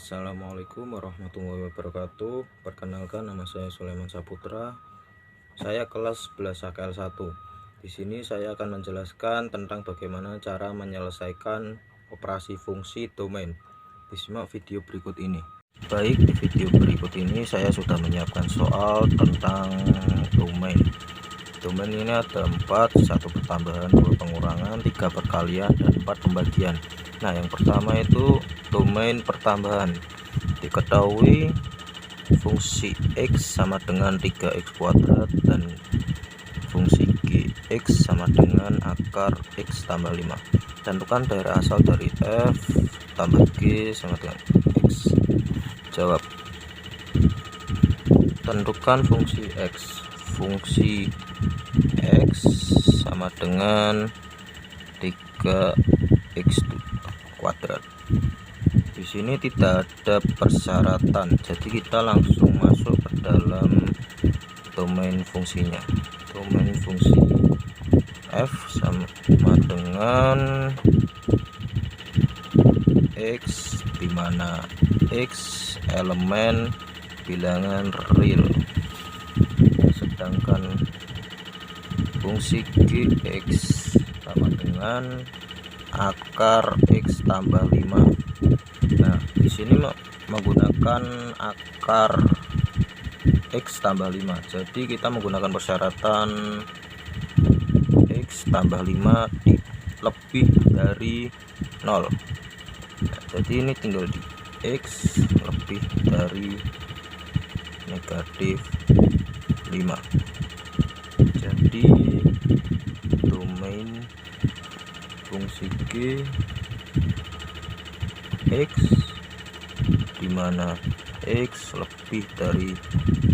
Assalamualaikum warahmatullahi wabarakatuh. Perkenalkan, nama saya Sulaiman Saputra. Saya kelas 11 AKL 1. Di sini saya akan menjelaskan tentang bagaimana cara menyelesaikan operasi fungsi domain. Disimak video berikut ini. Baik, di video berikut ini saya sudah menyiapkan soal tentang domain. Domain ini ada 4, 1 pertambahan, 2 pengurangan, 3 perkalian, dan 4 pembagian. Nah, yang pertama itu domain pertambahan. Diketahui fungsi X sama dengan 3X kuadrat dan fungsi Gx sama dengan akar X tambah 5. Tentukan daerah asal dari F tambah G sama dengan X. Jawab. Tentukan fungsi X. Fungsi X sama dengan 3X kuadrat. Di sini tidak ada persyaratan, jadi kita langsung masuk ke dalam domain fungsinya. Domain fungsi F sama dengan X, di mana X elemen bilangan real, sedangkan fungsi Gx sama dengan akar X tambah 5. Nah, di sini menggunakan akar X tambah 5. Jadi kita menggunakan persyaratan X tambah 5 lebih dari 0. Nah, jadi ini tinggal di X lebih dari negatif 5. Jadi domain fungsi G X, di mana X lebih dari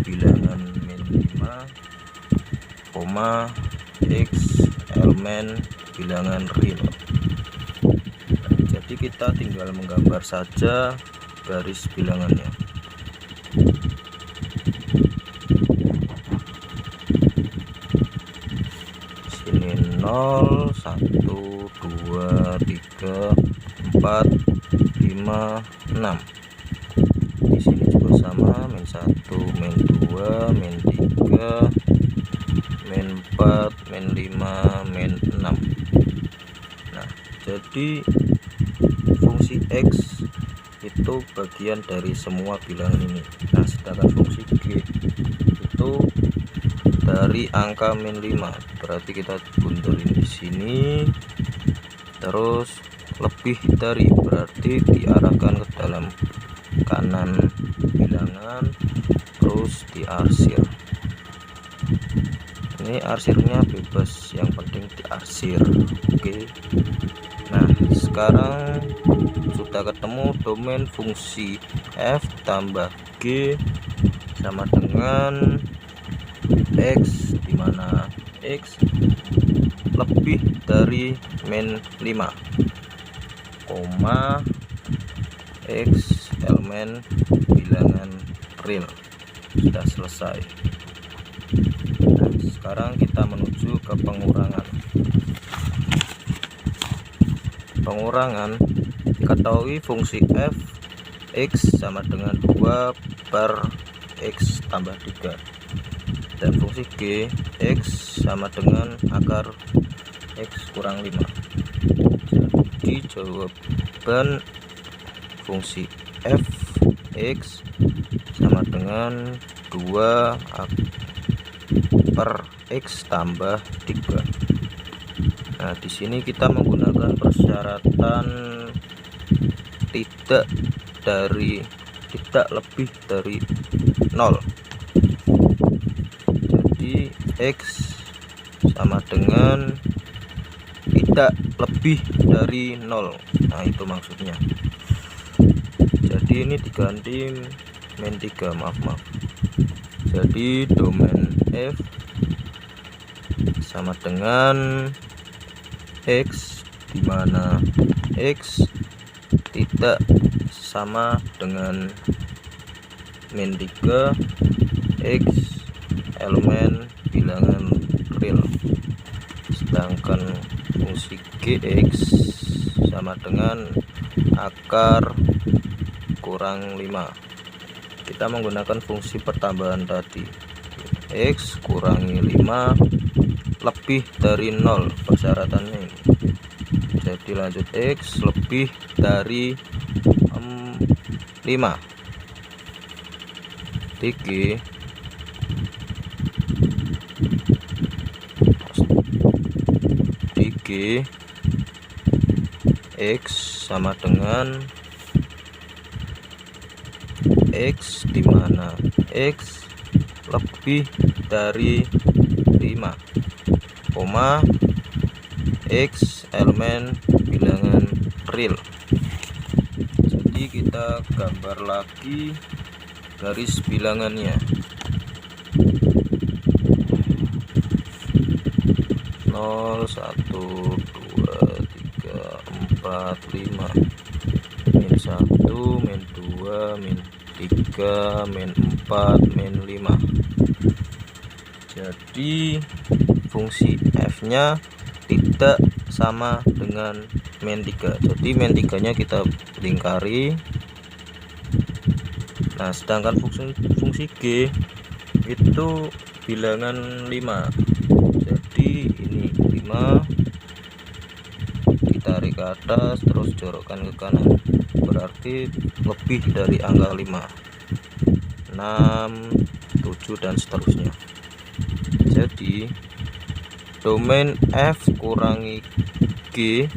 bilangan min 5, X elemen bilangan real. Jadi kita tinggal menggambar saja garis bilangannya. Sini 0, 1, 2, 3, 4, 5, 6. Di sini juga sama, min 1, min 2, min 3, min 4, min 5, min 6. Nah, jadi fungsi X itu bagian dari semua bilangan ini. Nah, sedangkan fungsi G itu dari angka min 5. Berarti kita bunterin di sini, terus lebih dari, berarti diarahkan ke dalam kanan bilangan, terus diarsir. Ini arsirnya bebas, yang penting diarsir. Oke. Nah, sekarang sudah ketemu domain fungsi F tambah G sama dengan X, di mana X lebih dari min 5, X elemen bilangan real. Sudah selesai. Nah, sekarang kita menuju ke pengurangan. Pengurangan, diketahui fungsi F X sama dengan 2 per X tambah 3, dan fungsi G X sama dengan akar X kurang 5. Jadi jawaban fungsi F X sama dengan 2 per X tambah 3. Nah, di sini kita menggunakan persyaratan tidak lebih dari 0. Jadi X sama dengan tidak lebih dari 0. Nah, itu maksudnya. Jadi ini diganti min 3, maaf. Jadi domain F sama dengan X, di mana X tidak sama dengan min 3, X elemen bilangan real, sedangkan fungsi Gx sama dengan akar kurang 5. Kita menggunakan fungsi pertambahan tadi, X kurangi 5 lebih dari 0 persyaratannya ini. Jadi lanjut X lebih dari 5 digi X sama dengan X dimana X lebih dari 5, koma X elemen bilangan real. Jadi kita gambar lagi garis bilangannya. 0 1 2 3 4 5 min 1 min 2 min 3 min 4 min 5. Jadi fungsi f nya tidak sama dengan min 3. Jadi min 3 nya kita lingkari. Nah sedangkan fungsi g itu bilangan 5. Jadi ini 5 ditarik ke atas terus jorokkan ke kanan, berarti lebih dari angka 5, 6 7 dan seterusnya. Jadi domain f kurangi g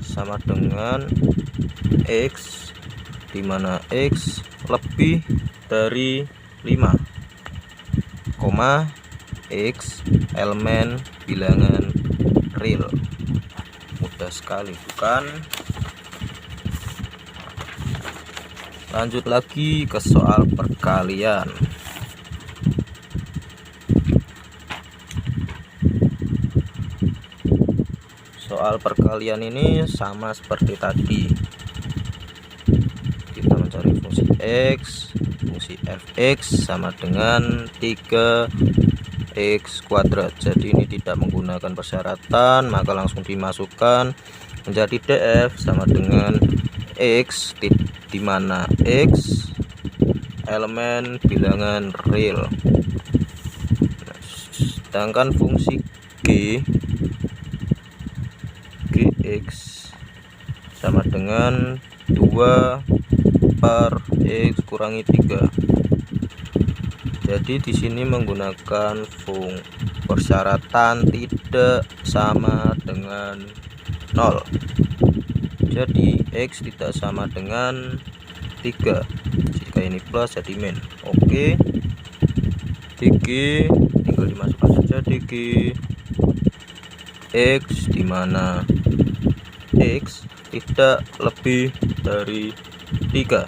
sama dengan x, dimana x lebih dari 5, koma x elemen bilangan real. Mudah sekali bukan? Lanjut lagi ke soal perkalian. Soal perkalian ini sama seperti tadi. Kita mencari fungsi x, fungsi fx sama dengan 3x kuadrat. Jadi ini tidak menggunakan persyaratan, maka langsung dimasukkan menjadi df sama dengan x di mana x elemen bilangan real. Sedangkan fungsi g gx sama dengan 2 per x kurangi 3. Jadi di sini menggunakan persyaratan tidak sama dengan 0. Jadi x tidak sama dengan 3. Jika ini plus jadi min. Oke. dg tinggal dimasukkan saja dg x dimana x tidak lebih dari 3,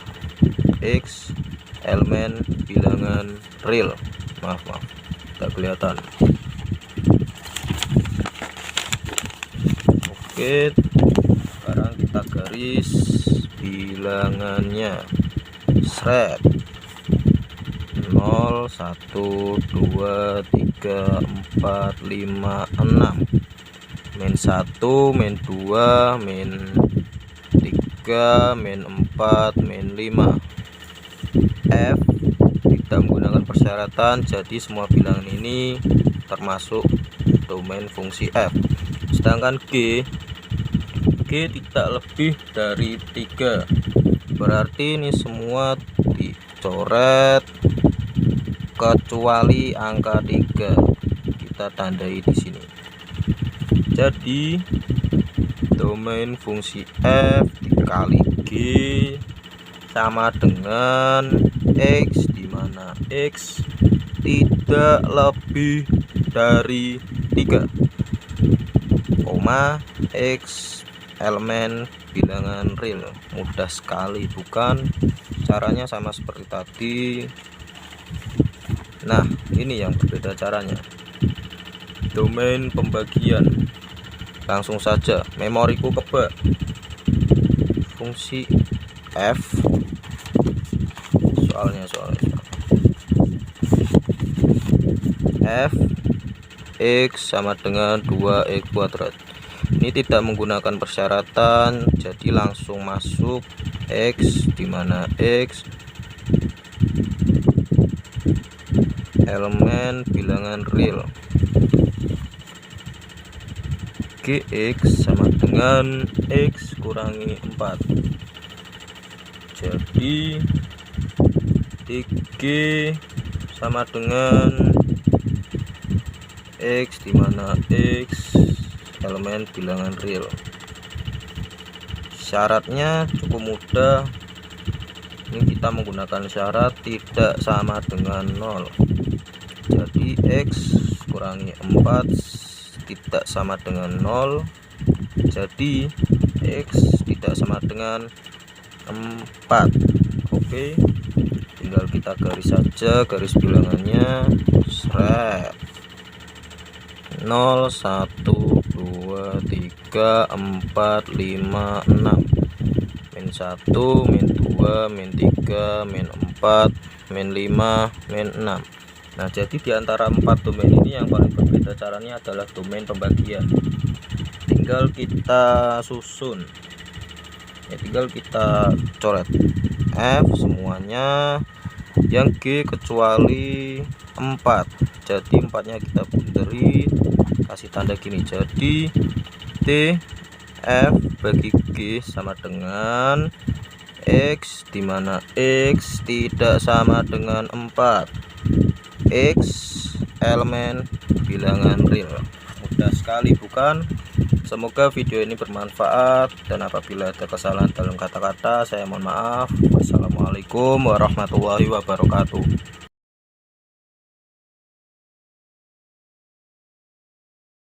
x elemen bilangan real. Maaf tidak kelihatan. Oke, sekarang kita garis bilangannya. Sret 0 1 2 3 4 5 6 min 1 min 2 min 3 min 4 min 5. F tidak menggunakan persyaratan, jadi semua bilangan ini termasuk domain fungsi f. Sedangkan g tidak lebih dari 3, berarti ini semua dicoret kecuali angka 3. Kita tandai di sini. Jadi domain fungsi f dikali g sama dengan x, dimana x tidak lebih dari 3, koma x elemen bilangan real. Mudah sekali bukan? Caranya sama seperti tadi. Nah ini yang berbeda caranya. Domain pembagian, langsung saja memoriku kebak. Fungsi f soalnya f x sama dengan 2x kuadrat. Ini tidak menggunakan persyaratan, jadi langsung masuk X, di mana X elemen bilangan real. Gx sama dengan X kurangi 4. Jadi DG sama dengan X, di mana X elemen bilangan real. Syaratnya cukup mudah. Ini kita menggunakan syarat tidak sama dengan 0. Jadi X kurangi 4 tidak sama dengan 0. Jadi X tidak sama dengan 4. Oke, tinggal kita garis saja garis bilangannya. Seret 0 1 2 3 4 5 6 min 1 min 2 min 3 min 4 min 5 min 6. Nah, jadi diantara 4 domain ini yang paling berbeda caranya adalah domain pembagian. Tinggal kita susun ya, tinggal kita coret F semuanya yang G kecuali 4. Jadi 4-nya kita bunderi, kasih tanda gini. Jadi T F bagi G sama dengan X, di mana X tidak sama dengan 4. X elemen bilangan real. Mudah sekali bukan? Semoga video ini bermanfaat, dan apabila ada kesalahan dalam kata-kata saya mohon maaf. Wassalamualaikum warahmatullahi wabarakatuh.